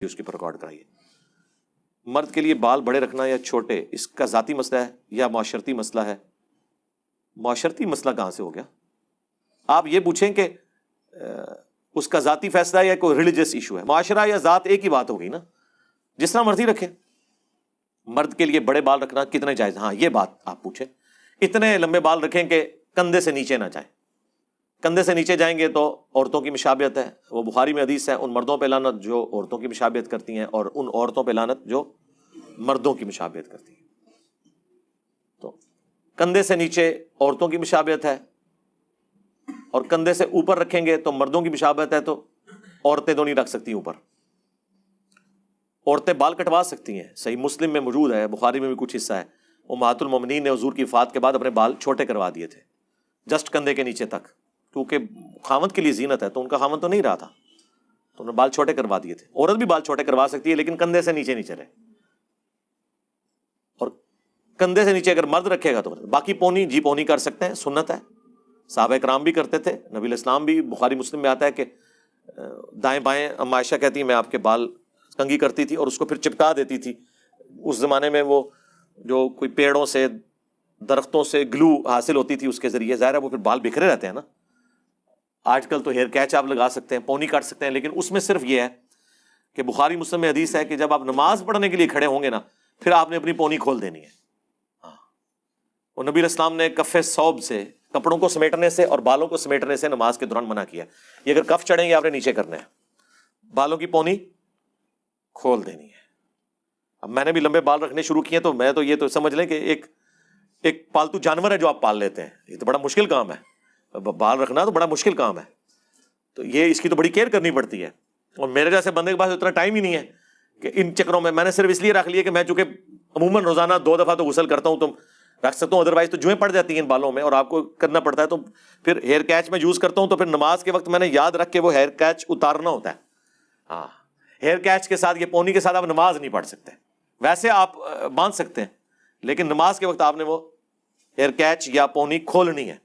اس کے پر ریکارڈ کرائیے. مرد کے لیے بال بڑے رکھنا یا چھوٹے، اس کا ذاتی مسئلہ ہے یا معاشرتی مسئلہ ہے؟ معاشرتی مسئلہ کہاں سے ہو گیا؟ آپ یہ پوچھیں کہ اس کا ذاتی فیصلہ ہے یا کوئی ریلیجس ایشو ہے. معاشرہ یا ذات ایک ہی بات ہوگی نا، جس طرح مرضی رکھیں. مرد کے لیے بڑے بال رکھنا کتنے جائز؟ ہاں یہ بات آپ پوچھیں. اتنے لمبے بال رکھیں کہ کندھے سے نیچے نہ جائیں. کندھے سے نیچے جائیں گے تو عورتوں کی مشابہت ہے. وہ بخاری میں حدیث ہے، ان مردوں پہ لعنت جو عورتوں کی مشابہت کرتی ہیں، اور ان عورتوں پہ لعنت جو مردوں کی مشابہت کرتی ہیں. تو کندھے سے نیچے عورتوں کی مشابہت ہے، اور کندھے سے اوپر رکھیں گے تو مردوں کی مشابہت ہے. تو عورتیں تو نہیں رکھ سکتی اوپر. عورتیں بال کٹوا سکتی ہیں، صحیح مسلم میں موجود ہے، بخاری میں بھی کچھ حصہ ہے. امہات المومنین نے حضور کی وفات کے بعد اپنے بال چھوٹے کروا دیے تھے، جسٹ کندھے کے نیچے تک، کیونکہ خامد کے لیے زینت ہے. تو ان کا خامد تو نہیں رہا تھا، تو انہوں نے بال چھوٹے کروا دیے تھے. عورت بھی بال چھوٹے کروا سکتی ہے، لیکن کندھے سے نیچے نیچے رہے. اور کندھے سے نیچے اگر مرد رکھے گا تو باقی پونی جی پونی کر سکتے ہیں، سنت ہے. صحابہ کرام بھی کرتے تھے، نبی الاسلام بھی. بخاری مسلم میں آتا ہے کہ دائیں بائیں اما عائشہ کہتی ہیں میں آپ کے بال کنگھی کرتی تھی اور اس کو پھر چپکا دیتی تھی. اس زمانے میں وہ جو کوئی پیڑوں سے درختوں سے گلو حاصل ہوتی تھی، اس کے ذریعے ظاہر ہے وہ پھر بال بکھرے رہتے ہیں نا. آج کل تو ہیئر کیچ آپ لگا سکتے ہیں، پونی کاٹ سکتے ہیں، لیکن اس میں صرف یہ ہے کہ بخاری مسلم میں حدیث ہے کہ جب آپ نماز پڑھنے کے لیے کھڑے ہوں گے نا، پھر آپ نے اپنی پونی کھول دینی ہے. اور نبی الاسلام نے کف ثوب سے، کپڑوں کو سمیٹنے سے اور بالوں کو سمیٹنے سے نماز کے دوران منع کیا. یہ اگر کف چڑھیں گے آپ نے نیچے کرنا ہے، بالوں کی پونی کھول دینی ہے. اب میں نے بھی لمبے بال رکھنے شروع کیے، تو میں تو یہ تو سمجھ لیں کہ ایک پالتو جانور ہے جو آپ پال لیتے ہیں. یہ تو بڑا مشکل کام ہے، بال رکھنا تو بڑا مشکل کام ہے. تو یہ اس کی تو بڑی کیئر کرنی پڑتی ہے. اور میرے جیسے بندے کے پاس اتنا ٹائم ہی نہیں ہے کہ ان چکروں میں نے صرف اس لیے رکھ لیے کہ میں چونکہ عموماً روزانہ 2 دفعہ تو غسل کرتا ہوں تو رکھ سکتا ہوں، ادروائز تو جوئیں پڑ جاتی ہیں ان بالوں میں اور آپ کو کرنا پڑتا ہے. تو پھر ہیئر کیچ میں یوز کرتا ہوں، تو پھر نماز کے وقت میں نے یاد رکھ کے وہ ہیئر کیچ اتارنا ہوتا ہے. ہاں، ہیئر کیچ کے ساتھ، یہ پونی کے ساتھ آپ نماز نہیں پڑھ سکتے. ویسے آپ باندھ سکتے ہیں، لیکن نماز کے وقت آپ نے وہ ہیئر کیچ یا پونی کھولنی ہے.